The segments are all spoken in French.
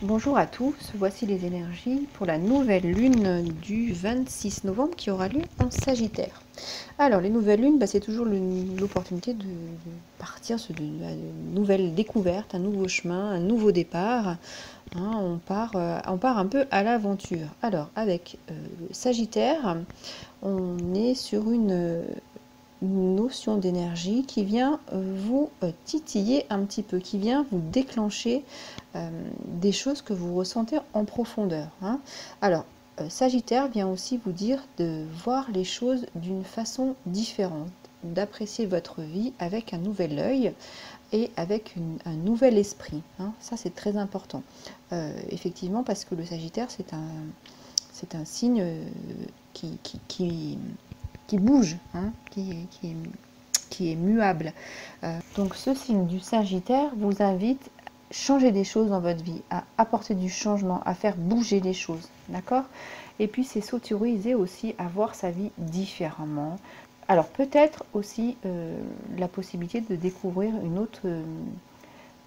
Bonjour à tous, voici les énergies pour la nouvelle lune du 26 novembre qui aura lieu en Sagittaire. Alors les nouvelles lunes, c'est toujours l'opportunité de partir sur une nouvelle découverte, un nouveau chemin, un nouveau départ. On part un peu à l'aventure. Alors avec Sagittaire, on est sur une notion d'énergie qui vient vous titiller un petit peu, qui vient vous déclencher des choses que vous ressentez en profondeur. Alors, Sagittaire vient aussi vous dire de voir les choses d'une façon différente, d'apprécier votre vie avec un nouvel œil et avec un nouvel esprit. Ça, c'est très important. Effectivement, parce que le Sagittaire, c'est un signe qui bouge, qui est muable. Donc ce signe du Sagittaire vous invite à changer des choses dans votre vie, à apporter du changement, à faire bouger les choses, d'accord? Et puis c'est s'autoriser aussi à voir sa vie différemment. Alors peut-être aussi la possibilité de découvrir une autre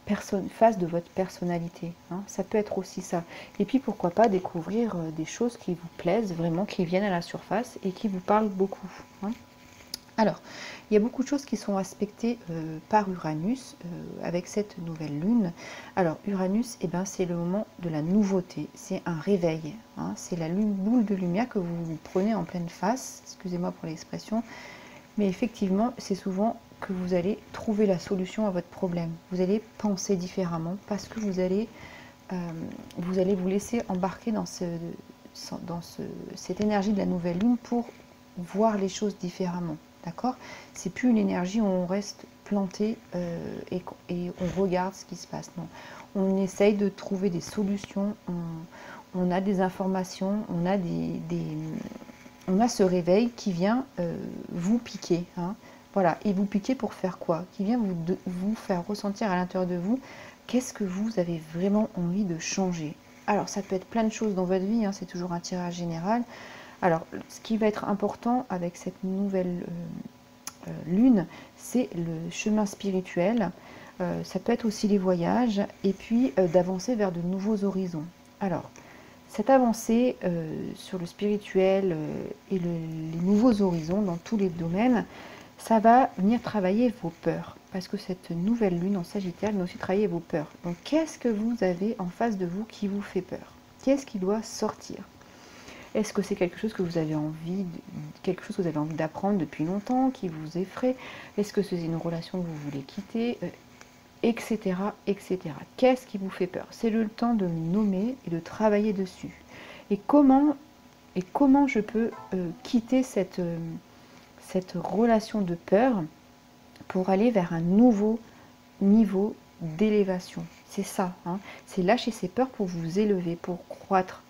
face de votre personnalité. Ça peut être aussi ça. Et puis pourquoi pas découvrir des choses qui vous plaisent vraiment, qui viennent à la surface et qui vous parlent beaucoup. Alors, il y a beaucoup de choses qui sont aspectées par Uranus avec cette nouvelle lune. Alors, Uranus, c'est le moment de la nouveauté, c'est un réveil. C'est la lune boule de lumière que vous prenez en pleine face, excusez-moi pour l'expression, mais effectivement, c'est souvent que vous allez trouver la solution à votre problème. Vous allez penser différemment parce que vous allez vous laisser embarquer dans cette énergie de la nouvelle lune pour voir les choses différemment. D'accord? C'est plus une énergie où on reste planté et on regarde ce qui se passe. Non. On essaye de trouver des solutions, on a des informations, on a on a ce réveil qui vient vous piquer. Voilà, et vous piquer pour faire quoi? Qui vient vous faire ressentir à l'intérieur de vous qu'est-ce que vous avez vraiment envie de changer. Alors ça peut être plein de choses dans votre vie, c'est toujours un tirage général. Alors ce qui va être important avec cette nouvelle lune, c'est le chemin spirituel. Ça peut être aussi les voyages et puis d'avancer vers de nouveaux horizons. Alors, cette avancée sur le spirituel et les nouveaux horizons dans tous les domaines, ça va venir travailler vos peurs. Parce que cette nouvelle lune en Sagittaire vient aussi travailler vos peurs. Donc, qu'est-ce que vous avez en face de vous qui vous fait peur? Qu'est-ce qui doit sortir? Est-ce que c'est quelque chose que vous avez envie, d'apprendre depuis longtemps, qui vous effraie? Est-ce que c'est une relation que vous voulez quitter? Etc. etc. Qu'est-ce qui vous fait peur? C'est le temps de le nommer et de travailler dessus. Et comment je peux quitter cette relation de peur pour aller vers un nouveau niveau d'élévation? C'est ça, c'est lâcher ses peurs pour vous élever, pour croître.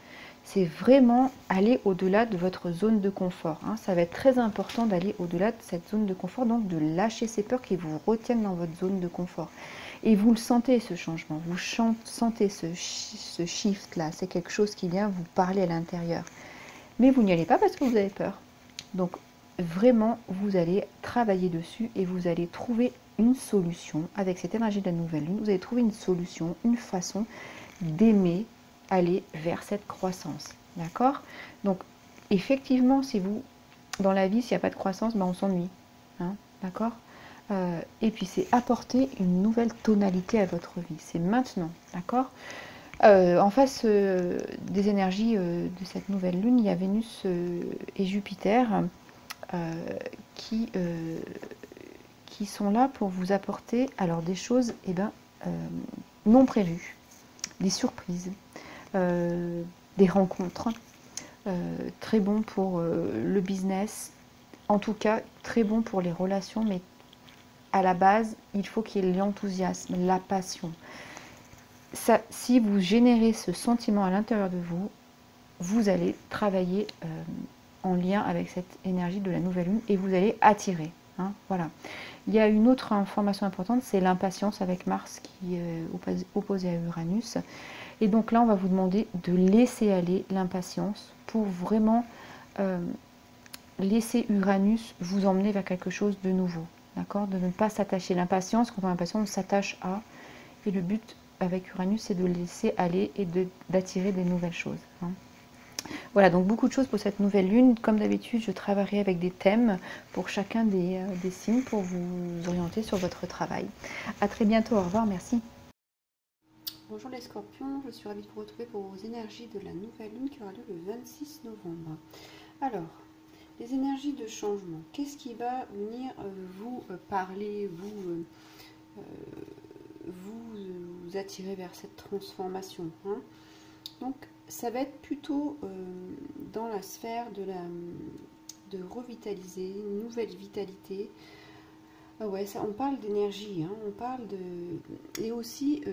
C'est vraiment aller au-delà de votre zone de confort. Ça va être très important d'aller au-delà de cette zone de confort, donc de lâcher ces peurs qui vous retiennent dans votre zone de confort. Et vous le sentez, ce changement, vous sentez ce shift-là, c'est quelque chose qui vient vous parler à l'intérieur. Mais vous n'y allez pas parce que vous avez peur. Donc vraiment, vous allez travailler dessus et vous allez trouver une solution avec cette énergie de la nouvelle lune. Vous allez trouver une solution, une façon d'aimer aller vers cette croissance. D'accord? Donc, effectivement, si vous, dans la vie, s'il n'y a pas de croissance, on s'ennuie. D'accord? Et puis, c'est apporter une nouvelle tonalité à votre vie. C'est maintenant. D'accord? En face des énergies de cette nouvelle lune, il y a Vénus et Jupiter qui sont là pour vous apporter alors des choses non prévues, des surprises, des rencontres, très bon pour le business, en tout cas très bon pour les relations, mais à la base, il faut qu'il y ait l'enthousiasme, la passion. Ça, si vous générez ce sentiment à l'intérieur de vous, vous allez travailler en lien avec cette énergie de la nouvelle lune et vous allez attirer. Voilà. Il y a une autre information importante, c'est l'impatience avec Mars qui est opposé à Uranus. Et donc là, on va vous demander de laisser aller l'impatience pour vraiment laisser Uranus vous emmener vers quelque chose de nouveau. D'accord? De ne pas s'attacher. L'impatience, quand on est impatient, on s'attache à. Et le but, avec Uranus, c'est de laisser aller et d'attirer des nouvelles choses. Hein. Voilà, donc beaucoup de choses pour cette nouvelle lune. Comme d'habitude, je travaillerai avec des thèmes pour chacun des signes pour vous orienter sur votre travail. À très bientôt, au revoir, merci. Bonjour les scorpions, je suis ravie de vous retrouver pour vos énergies de la nouvelle lune qui aura lieu le 26 novembre. Alors, les énergies de changement, qu'est-ce qui va venir vous parler, vous attirer vers cette transformation, hein? Donc, ça va être plutôt dans la sphère de revitaliser, une nouvelle vitalité. Ah ouais, ça, on parle d'énergie, hein, on parle et aussi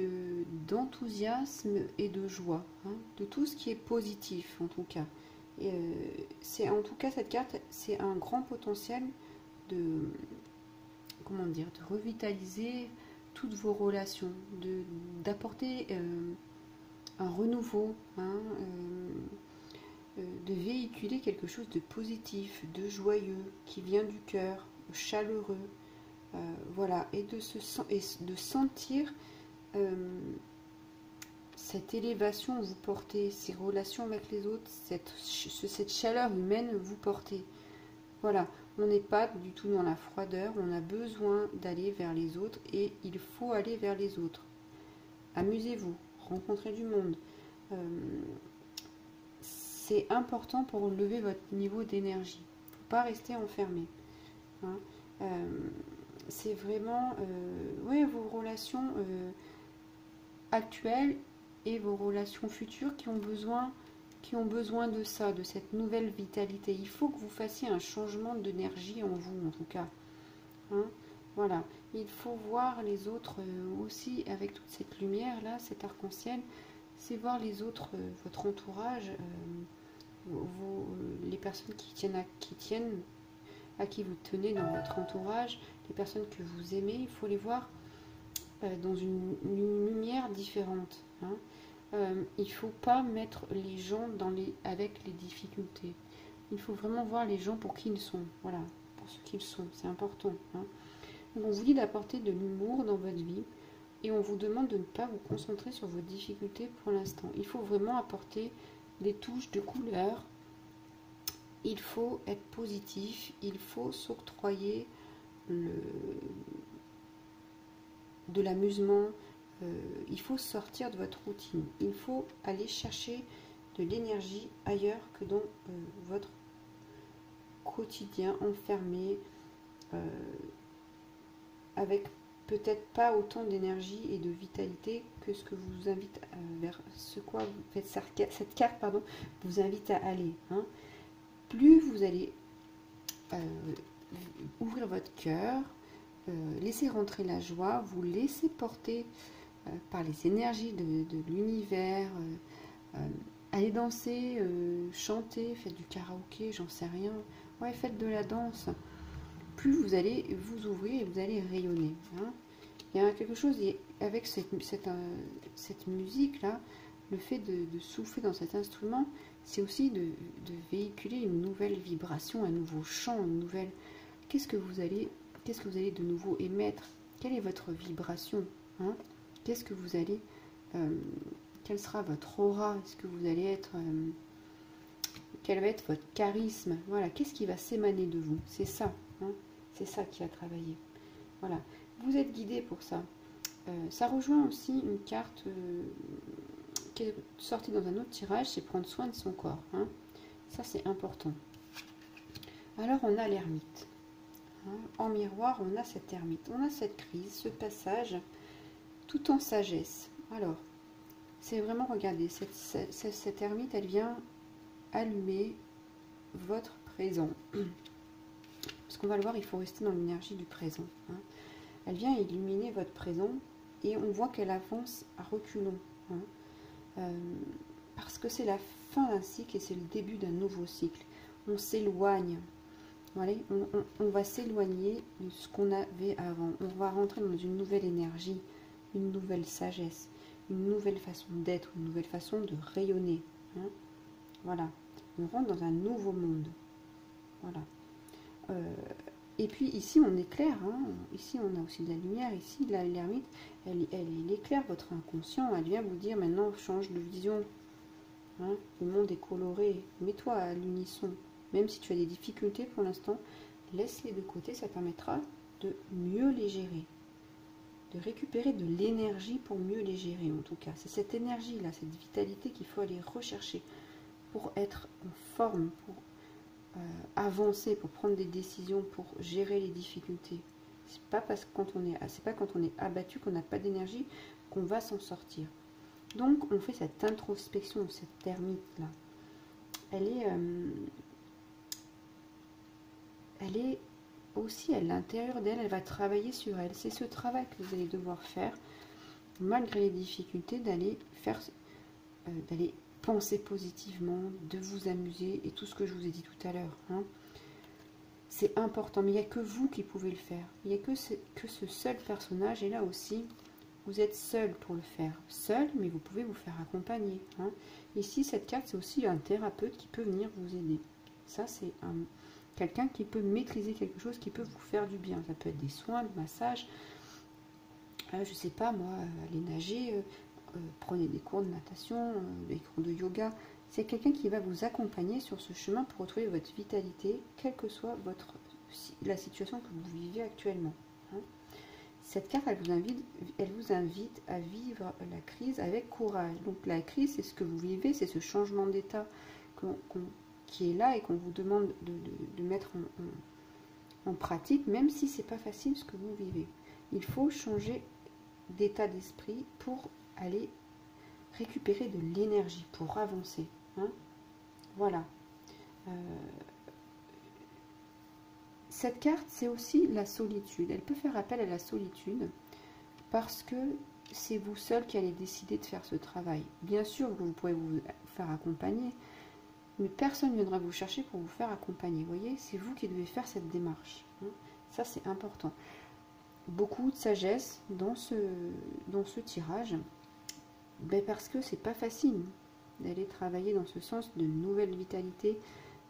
d'enthousiasme et de joie, hein, de tout ce qui est positif en tout cas. C'est en tout cas cette carte, c'est un grand potentiel de, comment dire, de revitaliser toutes vos relations, d'apporter un renouveau, hein, de véhiculer quelque chose de positif, de joyeux, qui vient du cœur, chaleureux. Voilà, et de sentir cette élévation vous portez, ces relations avec les autres, cette chaleur humaine vous portez. Voilà, on n'est pas du tout dans la froideur, on a besoin d'aller vers les autres et il faut aller vers les autres. Amusez-vous, rencontrez du monde. C'est important pour lever votre niveau d'énergie. Il ne faut pas rester enfermé. Hein. C'est vraiment ouais, vos relations actuelles et vos relations futures qui ont besoin de ça, de cette nouvelle vitalité. Il faut que vous fassiez un changement d'énergie en vous, en tout cas. Hein, voilà. Il faut voir les autres aussi avec toute cette lumière-là, cet arc-en-ciel. C'est voir les autres, votre entourage, les personnes qui tiennent, à qui vous tenez dans votre entourage, les personnes que vous aimez, il faut les voir dans une lumière différente. Hein. Il ne faut pas mettre les gens avec les difficultés. Il faut vraiment voir les gens pour qui ils sont. Voilà, pour ce qu'ils sont. C'est important. Hein. Donc on vous dit d'apporter de l'humour dans votre vie et on vous demande de ne pas vous concentrer sur vos difficultés pour l'instant. Il faut vraiment apporter des touches de couleur. Il faut être positif. Il faut s'octroyer de l'amusement. Il faut sortir de votre routine. Il faut aller chercher de l'énergie ailleurs que dans votre quotidien enfermé, avec peut-être pas autant d'énergie et de vitalité que ce que vous invite vers ce quoi cette carte pardon, vous invite à aller. Hein. Plus vous allez ouvrir votre cœur, laisser rentrer la joie, vous laisser porter par les énergies de l'univers, allez danser, chanter, faites du karaoké, j'en sais rien, ouais, faites de la danse. Plus vous allez vous ouvrir et vous allez rayonner. Hein. Il y a quelque chose avec cette musique-là, le fait de souffler dans cet instrument, c'est aussi de véhiculer une nouvelle vibration, un nouveau chant, une nouvelle... Qu'est-ce que vous allez de nouveau émettre? Quelle est votre vibration? Hein? Qu'est-ce que vous allez... quel sera votre aura? Est-ce que vous allez être... quel va être votre charisme? Voilà, qu'est-ce qui va s'émaner de vous? C'est ça. Hein? C'est ça qui a travaillé. Voilà. Vous êtes guidé pour ça. Ça rejoint aussi une carte qui est sortie dans un autre tirage, c'est prendre soin de son corps. Hein. Ça, c'est important. Alors, on a l'ermite. Hein. En miroir, on a cette ermite. On a cette crise, ce passage, tout en sagesse. Alors, c'est vraiment, regardez, cette ermite, elle vient allumer votre présent. Parce qu'on va le voir, il faut rester dans l'énergie du présent. Hein. Elle vient illuminer votre présent et on voit qu'elle avance à reculons. Hein. Parce que c'est la fin d'un cycle et c'est le début d'un nouveau cycle. On s'éloigne. Voilà, on va s'éloigner de ce qu'on avait avant. On va rentrer dans une nouvelle énergie, une nouvelle sagesse, une nouvelle façon d'être, une nouvelle façon de rayonner. Hein. Voilà, on rentre dans un nouveau monde. Voilà. Et puis ici, on éclaire. Hein. Ici, on a aussi de la lumière. Ici, l'ermite, elle éclaire votre inconscient. Elle vient vous dire, maintenant, change de vision. Hein. Le monde est coloré. Mets-toi à l'unisson. Même si tu as des difficultés pour l'instant, laisse-les de côté. Ça permettra de mieux les gérer. De récupérer de l'énergie pour mieux les gérer, en tout cas. C'est cette énergie-là, cette vitalité qu'il faut aller rechercher pour être en forme, pour avancer, pour prendre des décisions, pour gérer les difficultés. C'est pas parce que quand on est abattu, qu'on n'a pas d'énergie, qu'on va s'en sortir. Donc, on fait cette introspection, cette ermite-là. Elle est aussi à l'intérieur d'elle, elle va travailler sur elle. C'est ce travail que vous allez devoir faire, malgré les difficultés, d'aller penser positivement, de vous amuser, et tout ce que je vous ai dit tout à l'heure. Hein. C'est important, mais il n'y a que vous qui pouvez le faire. Il n'y a que ce seul personnage, et là aussi, vous êtes seul pour le faire. Seul, mais vous pouvez vous faire accompagner. Hein. Ici, cette carte, c'est aussi un thérapeute qui peut venir vous aider. Ça, c'est quelqu'un qui peut maîtriser quelque chose, qui peut vous faire du bien. Ça peut être des soins, de massage, je sais pas moi, aller nager, prenez des cours de natation, des cours de yoga. C'est quelqu'un qui va vous accompagner sur ce chemin pour retrouver votre vitalité, quelle que soit la situation que vous vivez actuellement. Hein. Cette carte, elle vous invite à vivre la crise avec courage. Donc la crise, c'est ce que vous vivez, c'est ce changement d'état qui est là et qu'on vous demande de mettre en pratique, même si c'est pas facile ce que vous vivez. Il faut changer d'état d'esprit pour aller récupérer de l'énergie, pour avancer. Hein. Voilà. Cette carte, c'est aussi la solitude. Elle peut faire appel à la solitude parce que c'est vous seul qui allez décider de faire ce travail. Bien sûr, vous pourrez vous faire accompagner, mais personne ne viendra vous chercher pour vous faire accompagner. Vous voyez, c'est vous qui devez faire cette démarche. Hein. Ça, c'est important. Beaucoup de sagesse dans ce tirage, parce que c'est pas facile d'aller travailler dans ce sens de nouvelle vitalité,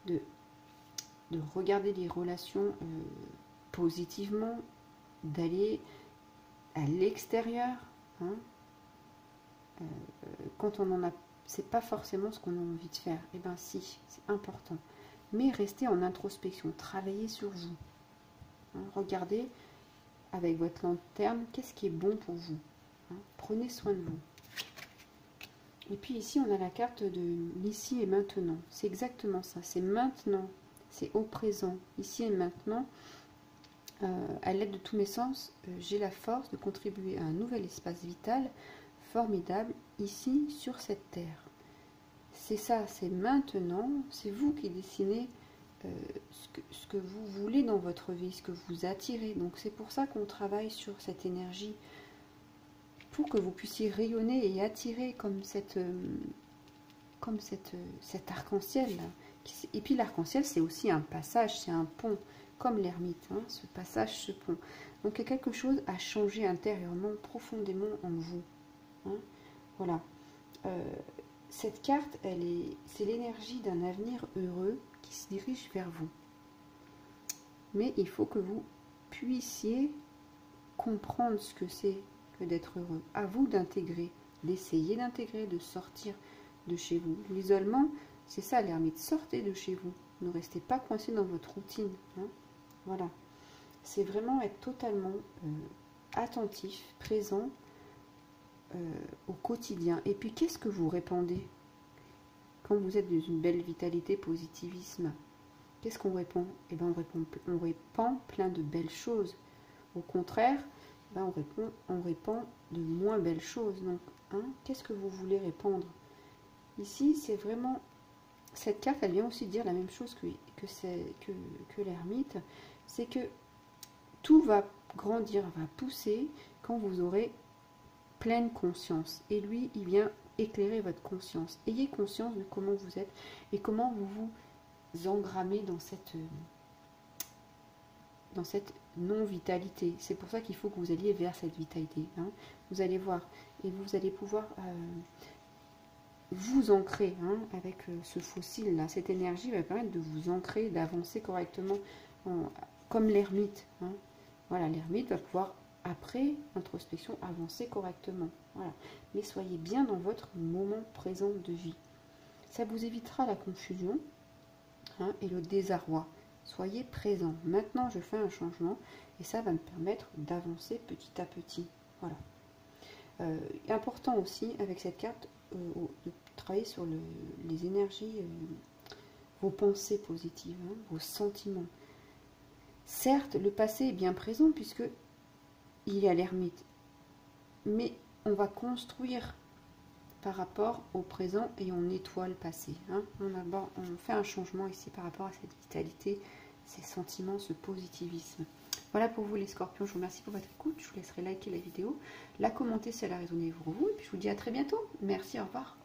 de regarder les relations positivement, d'aller à l'extérieur. Hein. Quand on en a, c'est pas forcément ce qu'on a envie de faire. Eh bien si, c'est important. Mais restez en introspection, travaillez sur vous. Hein. Regardez avec votre lanterne, qu'est-ce qui est bon pour vous. Hein. Prenez soin de vous. Et puis ici, on a la carte de l'ici et maintenant. C'est exactement ça, c'est maintenant. C'est au présent, ici et maintenant. À l'aide de tous mes sens, j'ai la force de contribuer à un nouvel espace vital formidable ici sur cette terre. C'est ça, c'est maintenant, c'est vous qui dessinez ce que vous voulez dans votre vie, ce que vous attirez. Donc c'est pour ça qu'on travaille sur cette énergie, pour que vous puissiez rayonner et attirer comme cet arc-en-ciel. Et puis l'arc-en-ciel, c'est aussi un passage, c'est un pont, comme l'ermite, hein, ce passage, ce pont. Donc il y a quelque chose à changer intérieurement, profondément en vous. Hein. Voilà. Cette carte, c'est l'énergie d'un avenir heureux qui se dirige vers vous. Mais il faut que vous puissiez comprendre ce que c'est que d'être heureux. À vous d'intégrer, d'essayer d'intégrer, de sortir de chez vous. L'isolement, c'est ça l'ermite. Sortez de chez vous. Ne restez pas coincé dans votre routine. Hein. Voilà. C'est vraiment être totalement attentif, présent au quotidien. Et puis, qu'est-ce que vous répandez quand vous êtes dans une belle vitalité, positivisme? Qu'est-ce qu'on répand? Eh bien, on répand plein de belles choses. Au contraire, ben, on répand de moins belles choses. Donc, hein, qu'est-ce que vous voulez répandre? Ici, c'est vraiment... Cette carte, elle vient aussi dire la même chose que l'ermite. C'est que tout va grandir, va pousser quand vous aurez pleine conscience. Et lui, il vient éclairer votre conscience. Ayez conscience de comment vous êtes et comment vous vous engrammez dans cette non-vitalité. C'est pour ça qu'il faut que vous alliez vers cette vitalité. Hein. Vous allez voir. Et vous allez pouvoir vous ancrer avec ce fossile-là. Cette énergie va permettre de vous ancrer, d'avancer correctement comme l'ermite. Hein. Voilà, l'ermite va pouvoir, après introspection, avancer correctement. Voilà. Mais soyez bien dans votre moment présent de vie. Ça vous évitera la confusion, hein, et le désarroi. Soyez présent. Maintenant, je fais un changement et ça va me permettre d'avancer petit à petit. Voilà. Important aussi avec cette carte de travailler sur les énergies, vos pensées positives, hein, vos sentiments. Certes, le passé est bien présent puisque il est à l'ermite, mais on va construire par rapport au présent et on nettoie le passé. Hein. On fait un changement ici par rapport à cette vitalité, ces sentiments, ce positivisme. Voilà pour vous les scorpions, je vous remercie pour votre écoute, je vous laisserai liker la vidéo, la commenter si elle a résonné pour vous, et puis je vous dis à très bientôt. Merci, au revoir.